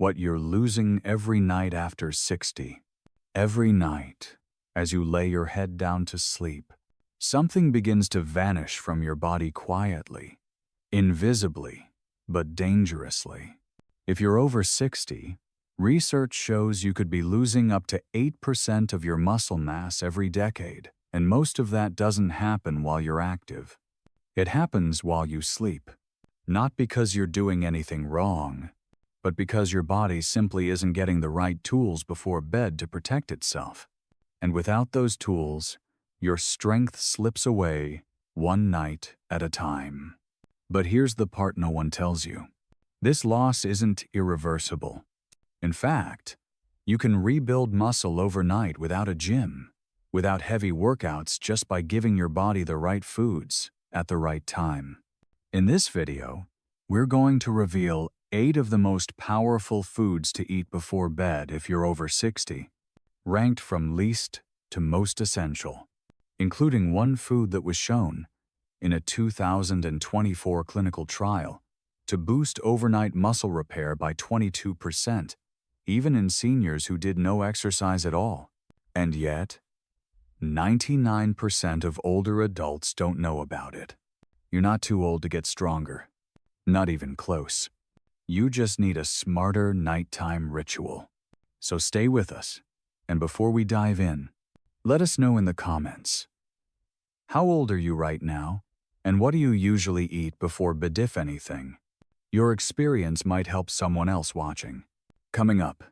what you're losing every night after 60. Every night, as you lay your head down to sleep, something begins to vanish from your body quietly, invisibly, but dangerously. If you're over 60, research shows you could be losing up to 8% of your muscle mass every decade, and most of that doesn't happen while you're active. It happens while you sleep. Not because you're doing anything wrong, but because your body simply isn't getting the right tools before bed to protect itself. And without those tools, your strength slips away one night at a time. But here's the part no one tells you. This loss isn't irreversible. In fact, you can rebuild muscle overnight without a gym, without heavy workouts, just by giving your body the right foods at the right time. In this video, we're going to reveal 8 of the most powerful foods to eat before bed if you're over 60, ranked from least to most essential, including one food that was shown in a 2024 clinical trial to boost overnight muscle repair by 22%, even in seniors who did no exercise at all. And yet, 99% of older adults don't know about it. You're not too old to get stronger. Not even close. You just need a smarter nighttime ritual. So stay with us, and before we dive in, let us know in the comments. How old are you right now, and what do you usually eat before bed, if anything? Your experience might help someone else watching. Coming up,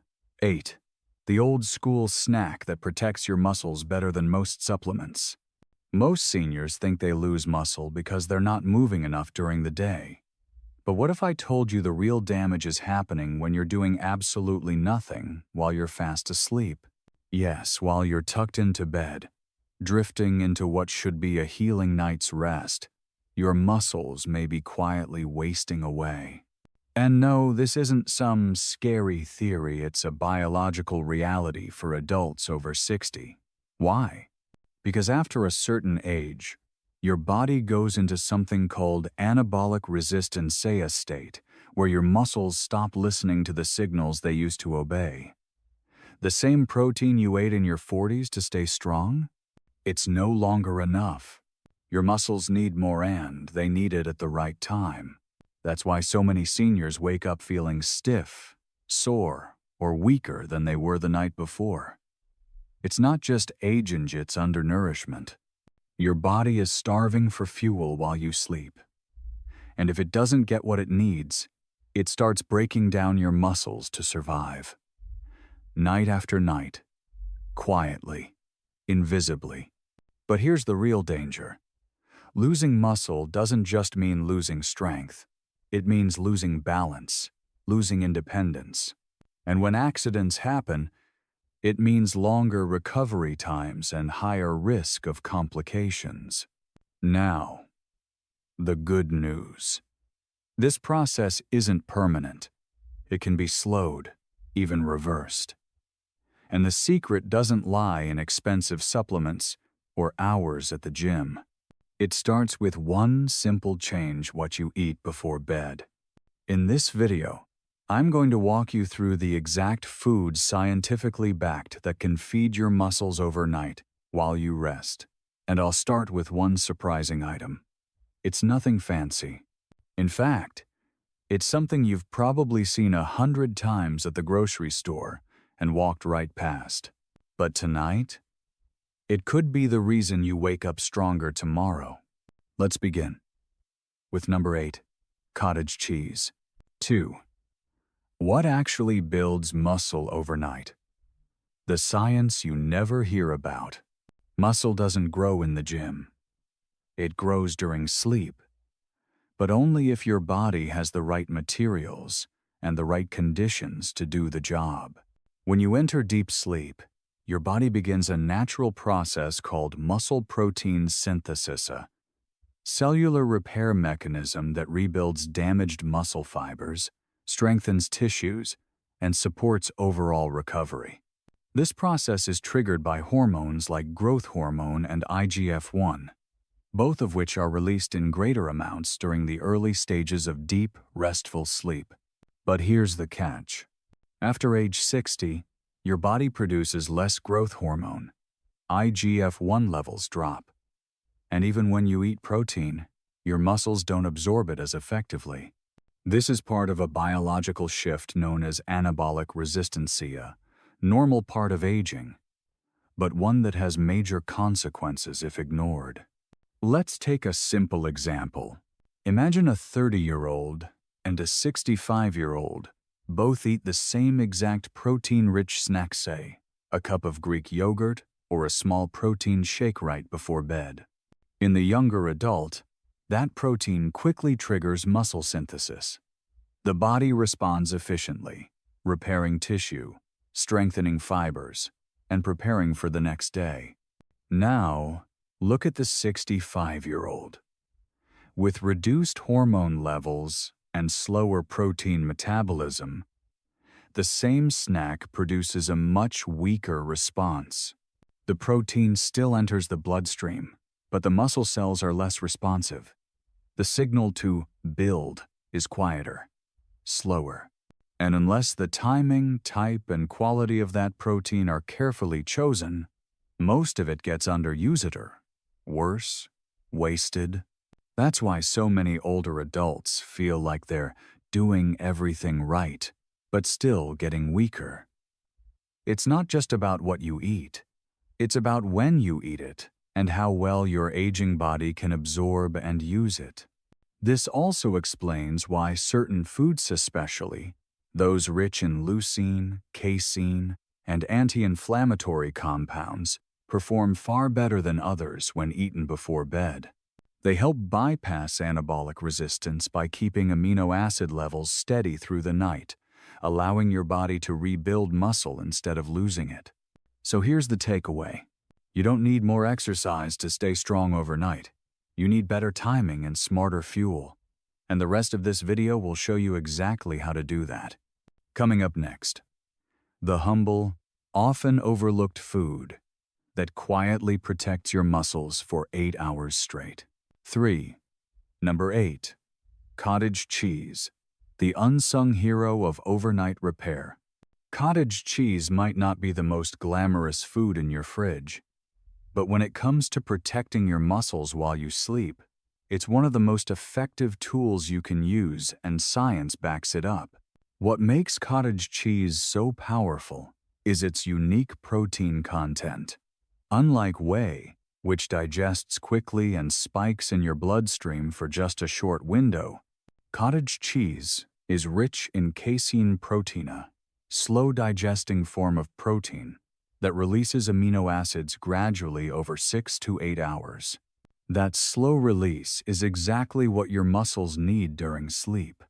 8. The old school snack that protects your muscles better than most supplements. Most seniors think they lose muscle because they're not moving enough during the day. But what if I told you the real damage is happening when you're doing absolutely nothing while you're fast asleep? Yes, while you're tucked into bed, drifting into what should be a healing night's rest, your muscles may be quietly wasting away. And no, this isn't some scary theory, it's a biological reality for adults over 60. Why? Because after a certain age, your body goes into something called anabolic resistance state, where your muscles stop listening to the signals they used to obey. The same protein you ate in your 40s to stay strong? It's no longer enough. Your muscles need more, and they need it at the right time. That's why so many seniors wake up feeling stiff, sore, or weaker than they were the night before. It's not just age, it's undernourishment. Your body is starving for fuel while you sleep. And if it doesn't get what it needs, it starts breaking down your muscles to survive. Night after night, quietly, invisibly. But here's the real danger. Losing muscle doesn't just mean losing strength. It means losing balance, losing independence. And when accidents happen, it means longer recovery times and higher risk of complications. Now, the good news. This process isn't permanent. It can be slowed, even reversed. And the secret doesn't lie in expensive supplements or hours at the gym. It starts with one simple change: what you eat before bed. In this video, I'm going to walk you through the exact foods scientifically backed that can feed your muscles overnight while you rest. And I'll start with one surprising item. It's nothing fancy. In fact, it's something you've probably seen 100 times at the grocery store and walked right past. But tonight, it could be the reason you wake up stronger tomorrow. Let's begin with number 8, cottage cheese. 2. What actually builds muscle overnight? The science you never hear about. Muscle doesn't grow in the gym. It grows during sleep, but only if your body has the right materials and the right conditions to do the job. When you enter deep sleep, your body begins a natural process called muscle protein synthesis, a cellular repair mechanism that rebuilds damaged muscle fibers, strengthens tissues, and supports overall recovery. This process is triggered by hormones like growth hormone and IGF-1, both of which are released in greater amounts during the early stages of deep, restful sleep. But here's the catch. After age 60, your body produces less growth hormone. IGF-1 levels drop. And even when you eat protein, your muscles don't absorb it as effectively. This is part of a biological shift known as anabolic resistance, a normal part of aging, but one that has major consequences if ignored. Let's take a simple example. Imagine a 30-year-old and a 65-year-old both eat the same exact protein-rich snack, say, a cup of Greek yogurt or a small protein shake right before bed. In the younger adult, that protein quickly triggers muscle synthesis. The body responds efficiently, repairing tissue, strengthening fibers, and preparing for the next day. Now, look at the 65-year-old. With reduced hormone levels and slower protein metabolism, the same snack produces a much weaker response. The protein still enters the bloodstream, but the muscle cells are less responsive. The signal to build is quieter, slower, and unless the timing, type, and quality of that protein are carefully chosen, most of it gets underused or, worse, wasted. That's why so many older adults feel like they're doing everything right, but still getting weaker. It's not just about what you eat. It's about when you eat it and how well your aging body can absorb and use it. This also explains why certain foods, especially those rich in leucine, casein, and anti-inflammatory compounds, perform far better than others when eaten before bed. They help bypass anabolic resistance by keeping amino acid levels steady through the night, allowing your body to rebuild muscle instead of losing it. So here's the takeaway. You don't need more exercise to stay strong overnight. You need better timing and smarter fuel. And the rest of this video will show you exactly how to do that. Coming up next, the humble, often overlooked food that quietly protects your muscles for 8 hours straight. 3. Number 8. Cottage cheese, the unsung hero of overnight repair. Cottage cheese might not be the most glamorous food in your fridge, but when it comes to protecting your muscles while you sleep, it's one of the most effective tools you can use, and science backs it up. What makes cottage cheese so powerful is its unique protein content. Unlike whey, which digests quickly and spikes in your bloodstream for just a short window, cottage cheese is rich in casein protein, a slow-digesting form of protein that releases amino acids gradually over 6 to 8 hours. That slow release is exactly what your muscles need during sleep,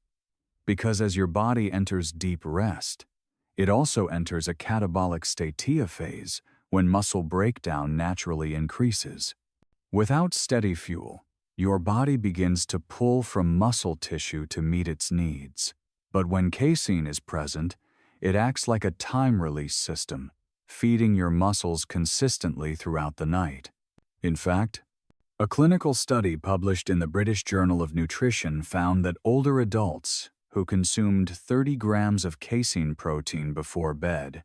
because as your body enters deep rest, it also enters a catabolic statia phase when muscle breakdown naturally increases. Without steady fuel, your body begins to pull from muscle tissue to meet its needs. But when casein is present, it acts like a time-release system, feeding your muscles consistently throughout the night. In fact, a clinical study published in the British Journal of Nutrition found that older adults who consumed 30 grams of casein protein before bed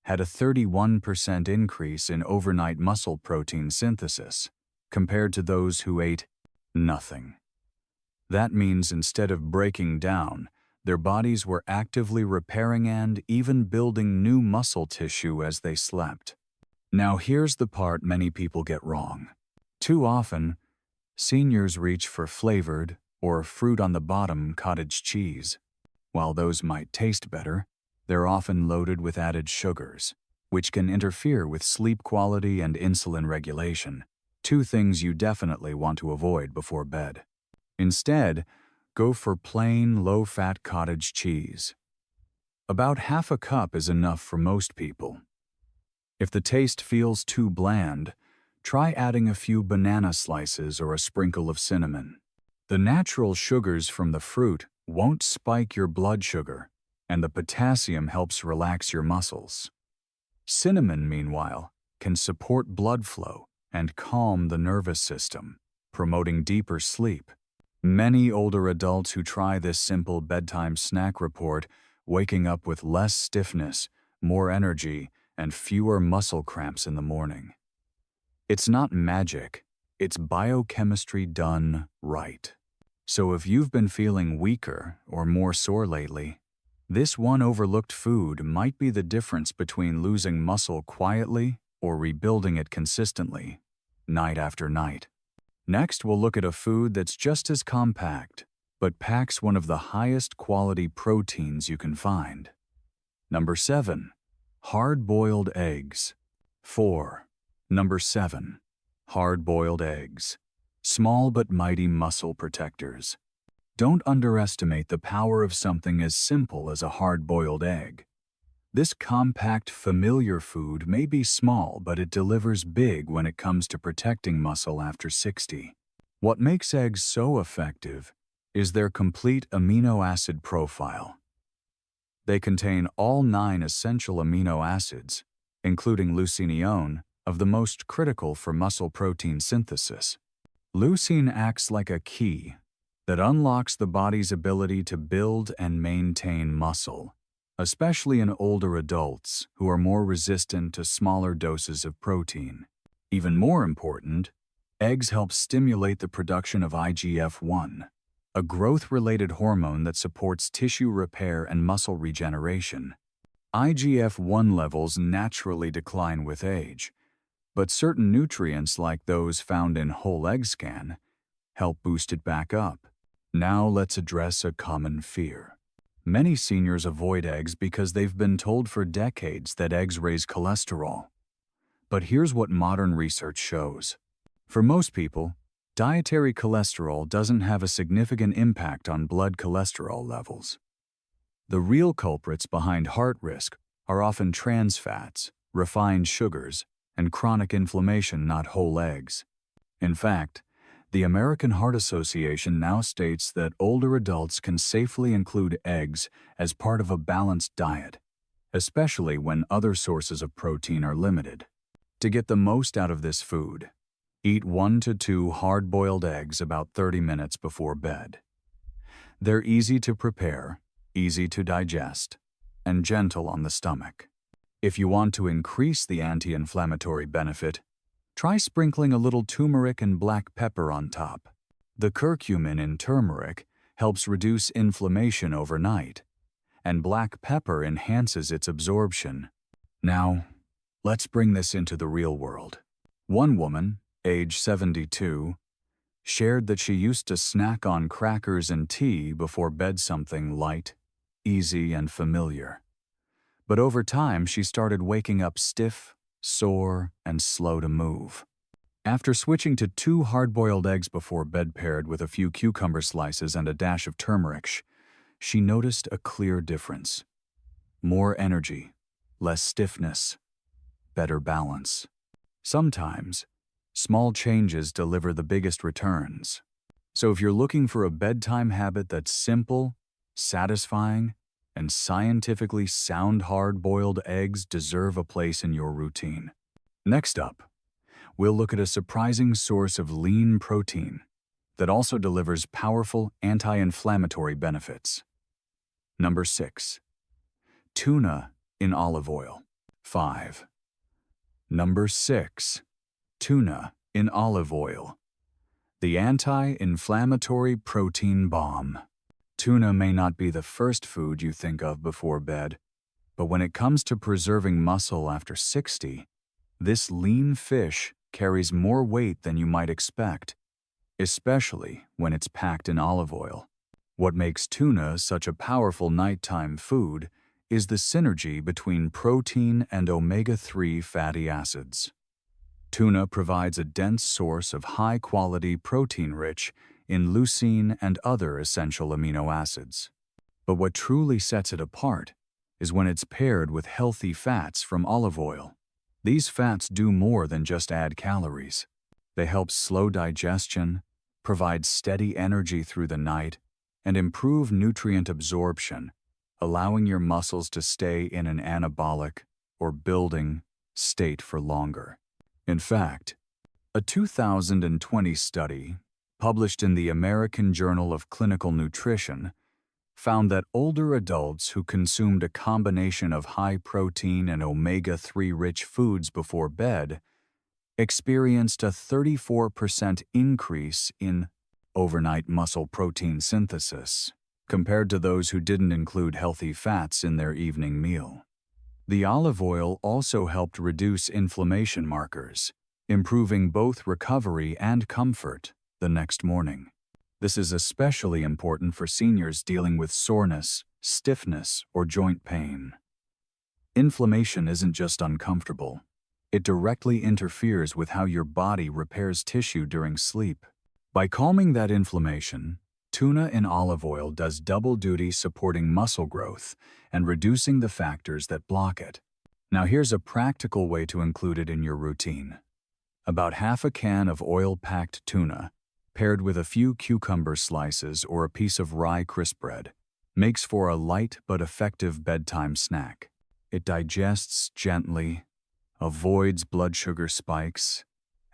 had a 31% increase in overnight muscle protein synthesis compared to those who ate nothing. That means instead of breaking down, their bodies were actively repairing and even building new muscle tissue as they slept. Now here's the part many people get wrong. Too often, seniors reach for flavored or fruit-on-the-bottom cottage cheese. While those might taste better, they're often loaded with added sugars, which can interfere with sleep quality and insulin regulation, two things you definitely want to avoid before bed. Instead, go for plain, low-fat cottage cheese. About half a cup is enough for most people. If the taste feels too bland, try adding a few banana slices or a sprinkle of cinnamon. The natural sugars from the fruit won't spike your blood sugar, and the potassium helps relax your muscles. Cinnamon, meanwhile, can support blood flow and calm the nervous system, promoting deeper sleep. Many older adults who try this simple bedtime snack report waking up with less stiffness, more energy, and fewer muscle cramps in the morning. It's not magic, it's biochemistry done right. So if you've been feeling weaker or more sore lately, this one overlooked food might be the difference between losing muscle quietly or rebuilding it consistently, night after night. Next, we'll look at a food that's just as compact, but packs one of the highest quality proteins you can find. Number 7. Hard-boiled eggs. 4. Number 7. Hard-boiled eggs. Small but mighty muscle protectors. Don't underestimate the power of something as simple as a hard-boiled egg. This compact, familiar food may be small, but it delivers big when it comes to protecting muscle after 60. What makes eggs so effective is their complete amino acid profile. They contain all 9 essential amino acids, including leucinione, of the most critical for muscle protein synthesis. Leucine acts like a key that unlocks the body's ability to build and maintain muscle, especially in older adults who are more resistant to smaller doses of protein. Even more important, eggs help stimulate the production of IGF-1, a growth-related hormone that supports tissue repair and muscle regeneration. IGF-1 levels naturally decline with age, but certain nutrients like those found in whole egg scan help boost it back up. Now let's address a common fear. Many seniors avoid eggs because they've been told for decades that eggs raise cholesterol. But here's what modern research shows. For most people, dietary cholesterol doesn't have a significant impact on blood cholesterol levels. The real culprits behind heart risk are often trans fats, refined sugars, and chronic inflammation, not whole eggs. In fact, the American Heart Association now states that older adults can safely include eggs as part of a balanced diet, especially when other sources of protein are limited. To get the most out of this food, eat 1 to 2 hard-boiled eggs about 30 minutes before bed. They're easy to prepare, easy to digest, and gentle on the stomach. If you want to increase the anti-inflammatory benefit, try sprinkling a little turmeric and black pepper on top. The curcumin in turmeric helps reduce inflammation overnight, and black pepper enhances its absorption. Now, let's bring this into the real world. One woman, age 72, shared that she used to snack on crackers and tea before bed, something light, easy, and familiar. But over time, she started waking up stiff, sore, and slow to move. After switching to 2 hard-boiled eggs before bed paired with a few cucumber slices and a dash of turmeric, she noticed a clear difference. More energy, less stiffness, better balance. Sometimes, small changes deliver the biggest returns. So if you're looking for a bedtime habit that's simple, satisfying, and scientifically sound, hard-boiled eggs deserve a place in your routine. Next up, we'll look at a surprising source of lean protein that also delivers powerful anti-inflammatory benefits. Number 6. Tuna in olive oil. 5. Number 6. Tuna in olive oil. The anti-inflammatory protein bomb. Tuna may not be the first food you think of before bed, but when it comes to preserving muscle after 60, this lean fish carries more weight than you might expect, especially when it's packed in olive oil. What makes tuna such a powerful nighttime food is the synergy between protein and omega-3 fatty acids. Tuna provides a dense source of high-quality protein-rich in leucine and other essential amino acids. But what truly sets it apart is when it's paired with healthy fats from olive oil. These fats do more than just add calories. They help slow digestion, provide steady energy through the night, and improve nutrient absorption, allowing your muscles to stay in an anabolic or building state for longer. In fact, a 2020 study published in the American Journal of Clinical Nutrition found that older adults who consumed a combination of high-protein and omega-3 rich foods before bed experienced a 34% increase in overnight muscle protein synthesis compared to those who didn't include healthy fats in their evening meal. The olive oil also helped reduce inflammation markers, improving both recovery and comfort the next morning. This is especially important for seniors dealing with soreness, stiffness, or joint pain. Inflammation isn't just uncomfortable. It directly interferes with how your body repairs tissue during sleep. By calming that inflammation, tuna in olive oil does double duty supporting muscle growth and reducing the factors that block it. Now here's a practical way to include it in your routine. About half a can of oil-packed tuna, paired with a few cucumber slices or a piece of rye crisp bread, makes for a light but effective bedtime snack. It digests gently, avoids blood sugar spikes,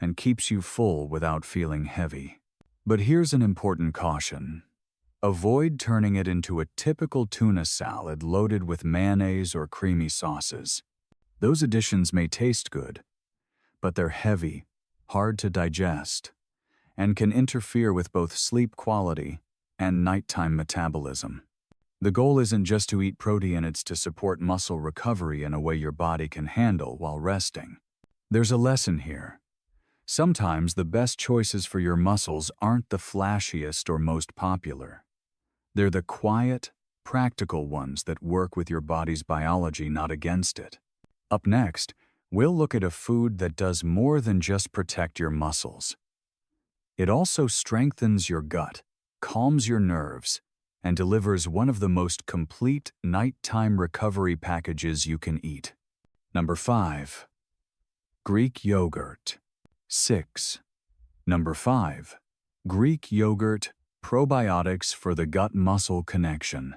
and keeps you full without feeling heavy. But here's an important caution. Avoid turning it into a typical tuna salad loaded with mayonnaise or creamy sauces. Those additions may taste good, but they're heavy, hard to digest, and can interfere with both sleep quality and nighttime metabolism. The goal isn't just to eat protein, it's to support muscle recovery in a way your body can handle while resting. There's a lesson here. Sometimes the best choices for your muscles aren't the flashiest or most popular. They're the quiet, practical ones that work with your body's biology, not against it. Up next, we'll look at a food that does more than just protect your muscles. It also strengthens your gut, calms your nerves, and delivers one of the most complete nighttime recovery packages you can eat. Number 5. Greek yogurt. 6. Number 5. Greek yogurt, probiotics for the gut-muscle connection.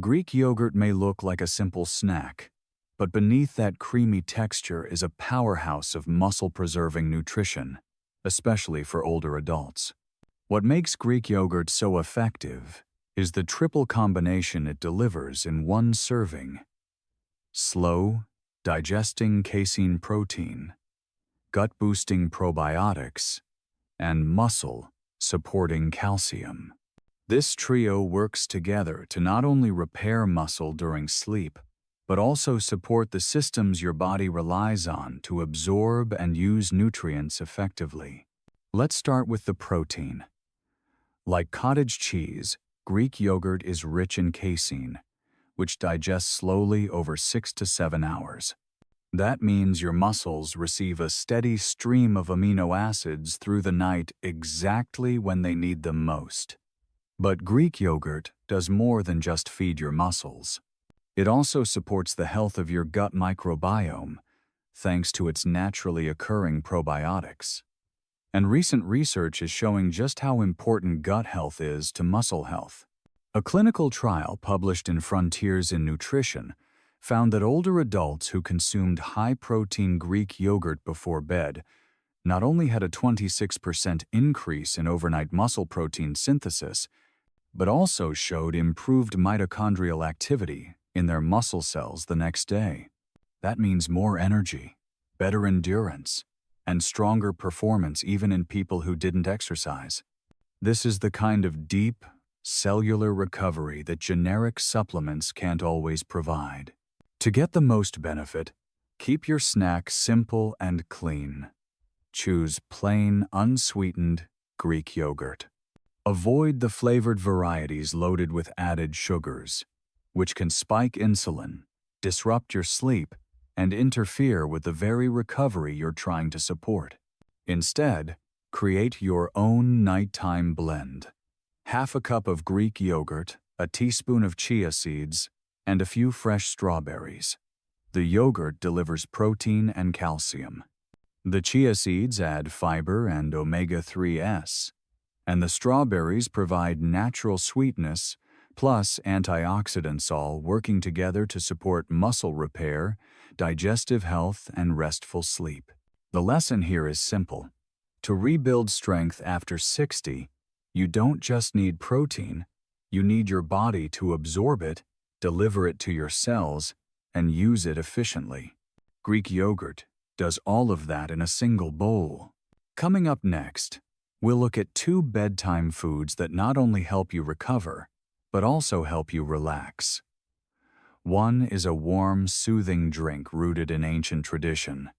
Greek yogurt may look like a simple snack, but beneath that creamy texture is a powerhouse of muscle-preserving nutrition, especially for older adults. What makes Greek yogurt so effective is the triple combination it delivers in one serving: slow, digesting casein protein, gut-boosting probiotics, and muscle-supporting calcium. This trio works together to not only repair muscle during sleep, but also support the systems your body relies on to absorb and use nutrients effectively. Let's start with the protein. Like cottage cheese, Greek yogurt is rich in casein, which digests slowly over 6 to 7 hours. That means your muscles receive a steady stream of amino acids through the night exactly when they need them most. But Greek yogurt does more than just feed your muscles. It also supports the health of your gut microbiome, thanks to its naturally occurring probiotics. And recent research is showing just how important gut health is to muscle health. A clinical trial published in Frontiers in Nutrition found that older adults who consumed high-protein Greek yogurt before bed not only had a 26% increase in overnight muscle protein synthesis, but also showed improved mitochondrial activity in their muscle cells the next day. That means more energy, better endurance, and stronger performance even in people who didn't exercise. This is the kind of deep, cellular recovery that generic supplements can't always provide. To get the most benefit, keep your snack simple and clean. Choose plain, unsweetened Greek yogurt. Avoid the flavored varieties loaded with added sugars, which can spike insulin, disrupt your sleep, and interfere with the very recovery you're trying to support. Instead, create your own nighttime blend. Half a cup of Greek yogurt, a teaspoon of chia seeds, and a few fresh strawberries. The yogurt delivers protein and calcium. The chia seeds add fiber and omega-3s, and the strawberries provide natural sweetness plus antioxidants, all working together to support muscle repair, digestive health, and restful sleep. The lesson here is simple. To rebuild strength after 60, you don't just need protein, You need your body to absorb it, deliver it to your cells, and use it efficiently. Greek yogurt does all of that in a single bowl. Coming up next, we'll look at 2 bedtime foods that not only help you recover, but also help you relax. One is a warm, soothing drink rooted in ancient tradition.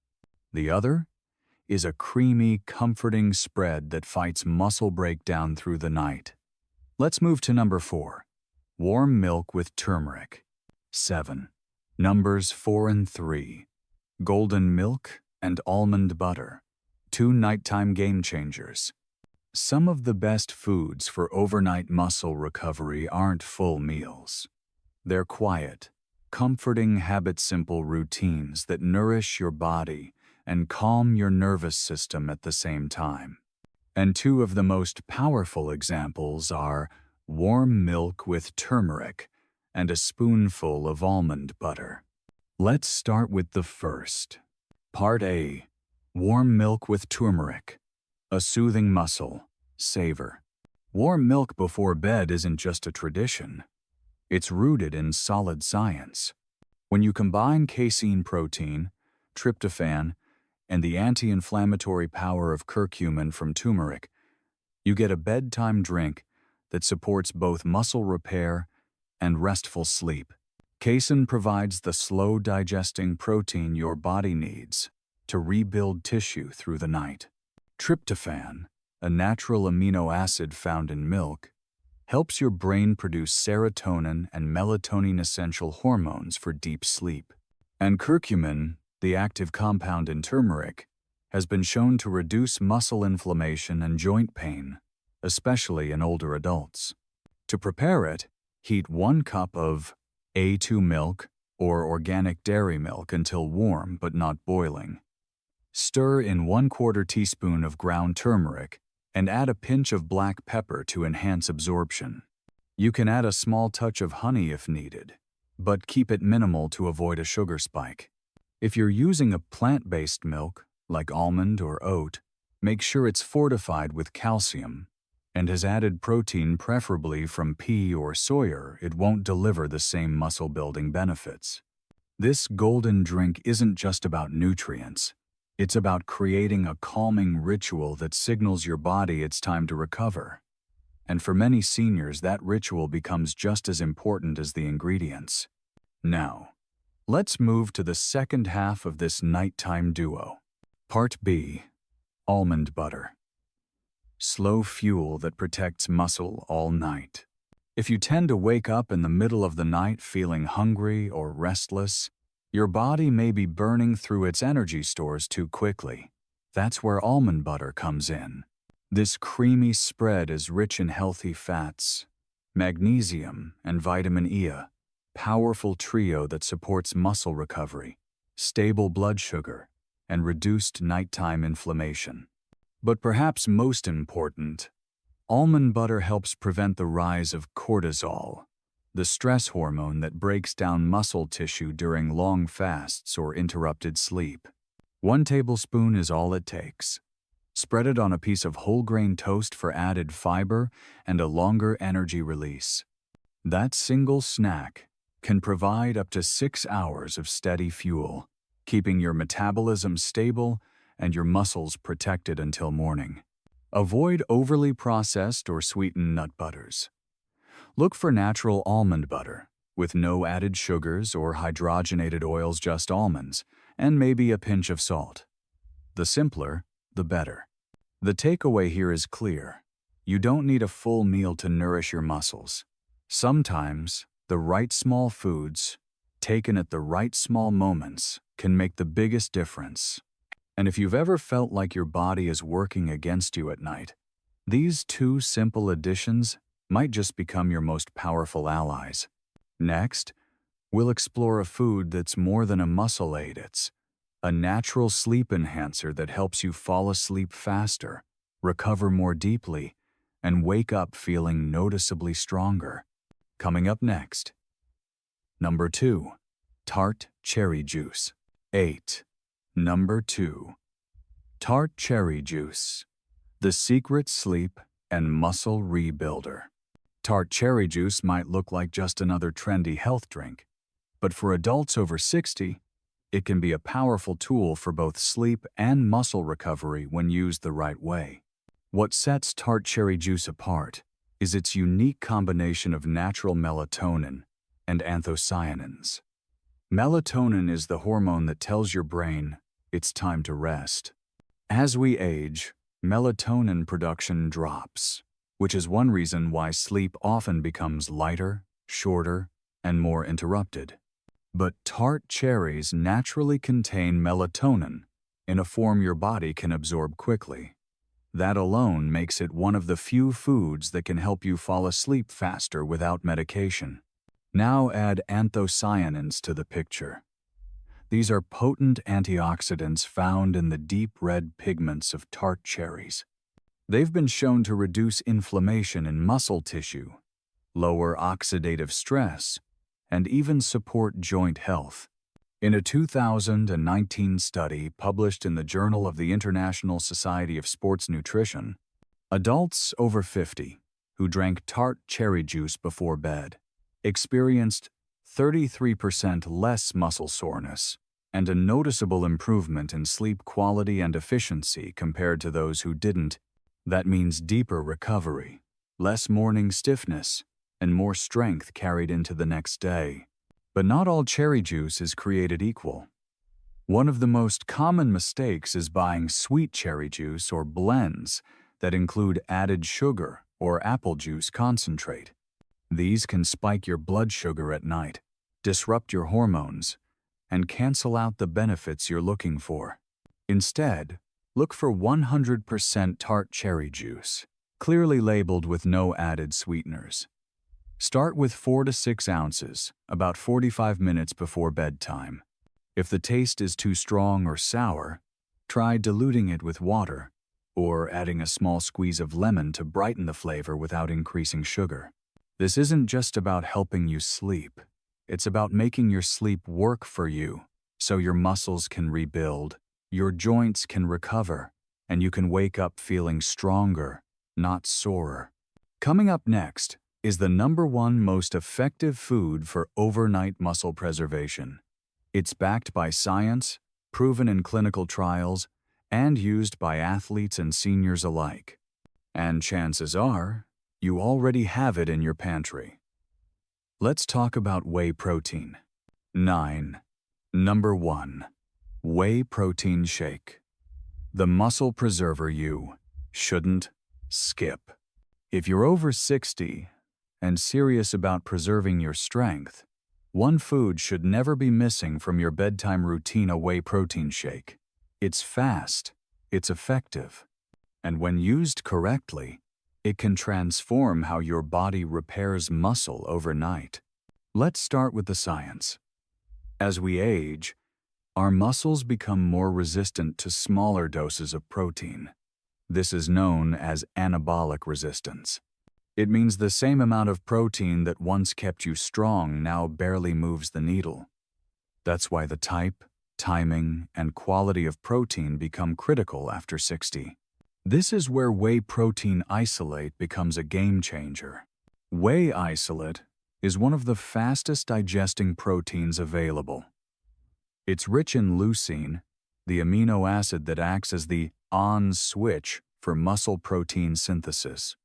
The other is a creamy, comforting spread that fights muscle breakdown through the night. Let's move to number 4, warm milk with turmeric. 7. Numbers 4 and 3, golden milk and almond butter, 2 nighttime game changers. Some of the best foods for overnight muscle recovery aren't full meals. They're quiet, comforting, habit-simple routines that nourish your body and calm your nervous system at the same time. And 2 of the most powerful examples are warm milk with turmeric and a spoonful of almond butter. Let's start with the first. Part A. Warm milk with turmeric. A soothing muscle savor. Warm milk before bed isn't just a tradition. It's rooted in solid science. When you combine casein protein, tryptophan, and the anti-inflammatory power of curcumin from turmeric, you get a bedtime drink that supports both muscle repair and restful sleep. Casein provides the slow-digesting protein your body needs to rebuild tissue through the night. Tryptophan, a natural amino acid found in milk, helps your brain produce serotonin and melatonin-essential hormones for deep sleep. And curcumin, the active compound in turmeric, has been shown to reduce muscle inflammation and joint pain, especially in older adults. To prepare it, heat 1 cup of A2 milk or organic dairy milk until warm but not boiling. Stir in 1/4 teaspoon of ground turmeric and add a pinch of black pepper to enhance absorption. You can add a small touch of honey if needed, but keep it minimal to avoid a sugar spike. If you're using a plant-based milk, like almond or oat, make sure it's fortified with calcium and has added protein, preferably from pea or soya. It won't deliver the same muscle-building benefits. This golden drink isn't just about nutrients. It's about creating a calming ritual that signals your body it's time to recover. And for many seniors, that ritual becomes just as important as the ingredients. Now, let's move to the second half of this nighttime duo. Part B. Almond butter. Slow fuel that protects muscle all night. If you tend to wake up in the middle of the night feeling hungry or restless, your body may be burning through its energy stores too quickly. That's where almond butter comes in. This creamy spread is rich in healthy fats, magnesium, and vitamin E, a powerful trio that supports muscle recovery, stable blood sugar, and reduced nighttime inflammation. But perhaps most important, almond butter helps prevent the rise of cortisol, the stress hormone that breaks down muscle tissue during long fasts or interrupted sleep. 1 tablespoon is all it takes. Spread it on a piece of whole grain toast for added fiber and a longer energy release. That single snack can provide up to 6 hours of steady fuel, keeping your metabolism stable and your muscles protected until morning. Avoid overly processed or sweetened nut butters. Look for natural almond butter, with no added sugars or hydrogenated oils, just almonds, and maybe a pinch of salt. The simpler, the better. The takeaway here is clear. You don't need a full meal to nourish your muscles. Sometimes, the right small foods, taken at the right small moments, can make the biggest difference. And if you've ever felt like your body is working against you at night, these 2 simple additions might just become your most powerful allies. Next, we'll explore a food that's more than a muscle aid. It's a natural sleep enhancer that helps you fall asleep faster, recover more deeply, and wake up feeling noticeably stronger. Coming up next. Number 2. Tart cherry juice. 8. Number 2. Tart cherry juice. The secret sleep and muscle rebuilder. Tart cherry juice might look like just another trendy health drink, but for adults over 60, it can be a powerful tool for both sleep and muscle recovery when used the right way. What sets tart cherry juice apart is its unique combination of natural melatonin and anthocyanins. Melatonin is the hormone that tells your brain it's time to rest. As we age, melatonin production drops, which is one reason why sleep often becomes lighter, shorter, and more interrupted. But tart cherries naturally contain melatonin in a form your body can absorb quickly. That alone makes it one of the few foods that can help you fall asleep faster without medication. Now add anthocyanins to the picture. These are potent antioxidants found in the deep red pigments of tart cherries. They've been shown to reduce inflammation in muscle tissue, lower oxidative stress, and even support joint health. In a 2019 study published in the Journal of the International Society of Sports Nutrition, adults over 50 who drank tart cherry juice before bed experienced 33% less muscle soreness and a noticeable improvement in sleep quality and efficiency compared to those who didn't. That means deeper recovery, less morning stiffness, and more strength carried into the next day. But not all cherry juice is created equal. One of the most common mistakes is buying sweet cherry juice or blends that include added sugar or apple juice concentrate. These can spike your blood sugar at night, disrupt your hormones, and cancel out the benefits you're looking for. Instead, look for 100% tart cherry juice, clearly labeled with no added sweeteners. Start with 4 to 6 ounces, about 45 minutes before bedtime. If the taste is too strong or sour, try diluting it with water or adding a small squeeze of lemon to brighten the flavor without increasing sugar. This isn't just about helping you sleep. It's about making your sleep work for you so your muscles can rebuild, your joints can recover, and you can wake up feeling stronger, not sorer. Coming up next is the #1 most effective food for overnight muscle preservation. It's backed by science, proven in clinical trials, and used by athletes and seniors alike. And chances are, you already have it in your pantry. Let's talk about whey protein. 9. Number 1. Whey protein shake. The muscle preserver you shouldn't skip. If you're over 60 and serious about preserving your strength, one food should never be missing from your bedtime routine: a whey protein shake. It's fast, it's effective, and when used correctly, it can transform how your body repairs muscle overnight. Let's start with the science. As we age, our muscles become more resistant to smaller doses of protein. This is known as anabolic resistance. It means the same amount of protein that once kept you strong now barely moves the needle. That's why the type, timing, and quality of protein become critical after 60. This is where whey protein isolate becomes a game changer. Whey isolate is one of the fastest digesting proteins available. It's rich in leucine, the amino acid that acts as the on switch for muscle protein synthesis.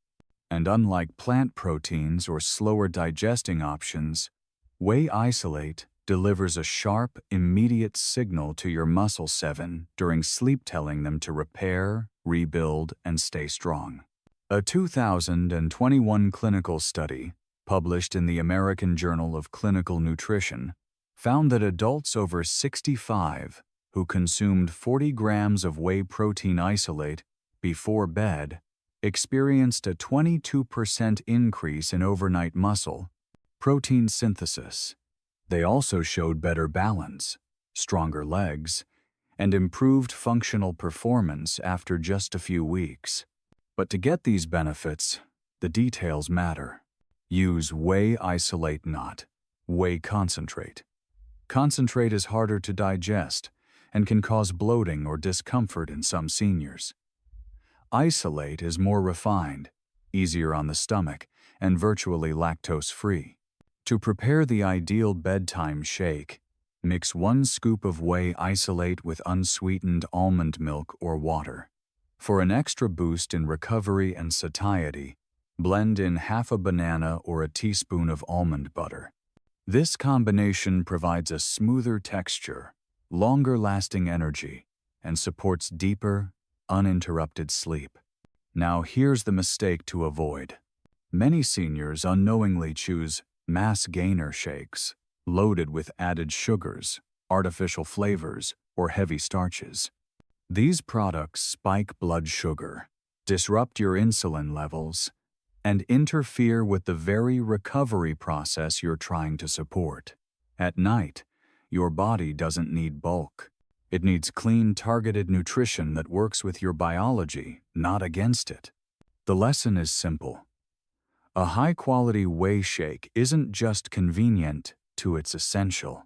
And unlike plant proteins or slower digesting options, whey isolate delivers a sharp, immediate signal to your muscle 7 during sleep, telling them to repair, rebuild, and stay strong. A 2021 clinical study, published in the American Journal of Clinical Nutrition, found that adults over 65 who consumed 40 grams of whey protein isolate before bed experienced a 22% increase in overnight muscle protein synthesis. They also showed better balance, stronger legs, and improved functional performance after just a few weeks. But to get these benefits, the details matter. Use whey isolate, not whey concentrate. Concentrate is harder to digest and can cause bloating or discomfort in some seniors. Isolate is more refined, easier on the stomach, and virtually lactose-free. To prepare the ideal bedtime shake, mix 1 scoop of whey isolate with unsweetened almond milk or water. For an extra boost in recovery and satiety, blend in half a banana or a teaspoon of almond butter. This combination provides a smoother texture, longer-lasting energy, and supports deeper, uninterrupted sleep. Now here's the mistake to avoid. Many seniors unknowingly choose mass gainer shakes, loaded with added sugars, artificial flavors, or heavy starches. These products spike blood sugar, disrupt your insulin levels, and interfere with the very recovery process you're trying to support. At night, your body doesn't need bulk. It needs clean, targeted nutrition that works with your biology, not against it. The lesson is simple. A high-quality whey shake isn't just convenient, it's essential.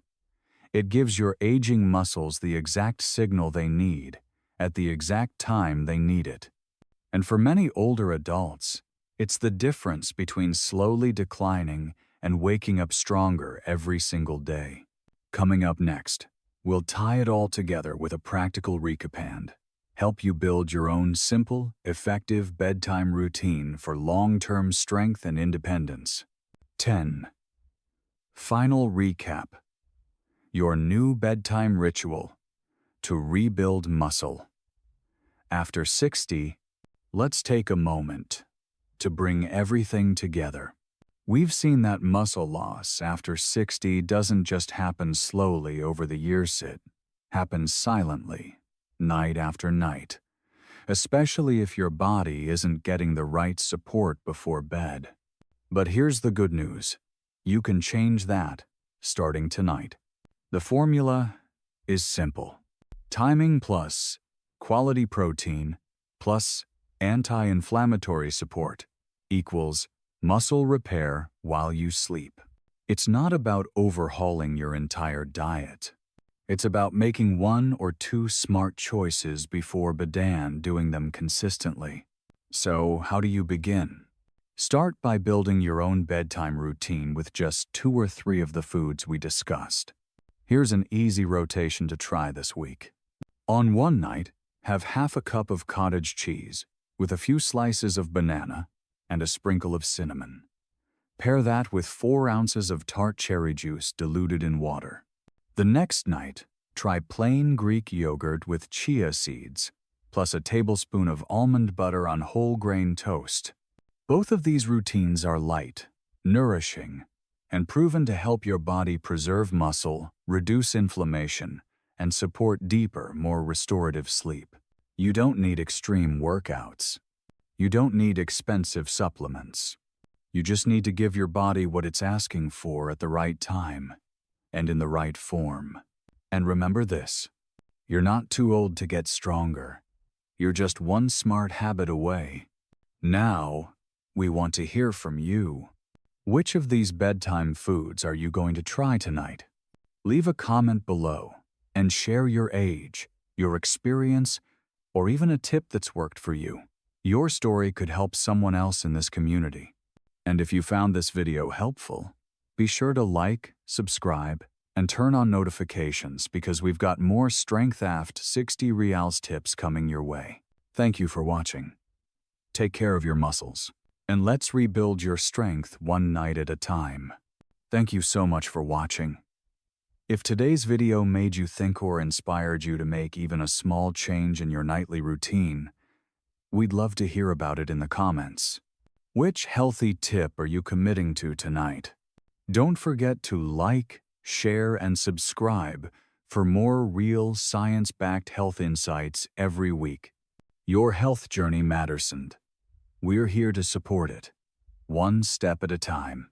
It gives your aging muscles the exact signal they need, at the exact time they need it. And for many older adults, it's the difference between slowly declining and waking up stronger every single day. Coming up next, we'll tie it all together with a practical recap, help you build your own simple, effective bedtime routine for long-term strength and independence. 10. Final recap. Your new bedtime ritual to rebuild muscle. After 60, let's take a moment to bring everything together. We've seen that muscle loss after 60 doesn't just happen slowly over the years. It happens silently, night after night, especially if your body isn't getting the right support before bed. But here's the good news. You can change that, starting tonight. The formula is simple. Timing plus quality protein plus anti-inflammatory support equals muscle repair while you sleep. It's not about overhauling your entire diet. It's about making 1 or 2 smart choices before bed and doing them consistently. So, how do you begin? Start by building your own bedtime routine with just 2 or 3 of the foods we discussed. Here's an easy rotation to try this week. On one night, have half a cup of cottage cheese with a few slices of banana and a sprinkle of cinnamon. Pair that with 4 ounces of tart cherry juice diluted in water. The next night, try plain Greek yogurt with chia seeds, plus a tablespoon of almond butter on whole grain toast. Both of these routines are light, nourishing, and proven to help your body preserve muscle, reduce inflammation, and support deeper, more restorative sleep. You don't need extreme workouts. You don't need expensive supplements. You just need to give your body what it's asking for at the right time and in the right form. And remember this, you're not too old to get stronger. You're just one smart habit away. Now, we want to hear from you. Which of these bedtime foods are you going to try tonight? Leave a comment below and share your age, your experience, or even a tip that's worked for you. Your story could help someone else in this community. And if you found this video helpful, be sure to like, subscribe, and turn on notifications because we've got more Strength Aft 60 Reals tips coming your way. Thank you for watching. Take care of your muscles, and let's rebuild your strength one night at a time. Thank you so much for watching. If today's video made you think or inspired you to make even a small change in your nightly routine, we'd love to hear about it in the comments. Which healthy tip are you committing to tonight? Don't forget to like, share, and subscribe for more real science-backed health insights every week. Your health journey matters, and we're here to support it, one step at a time.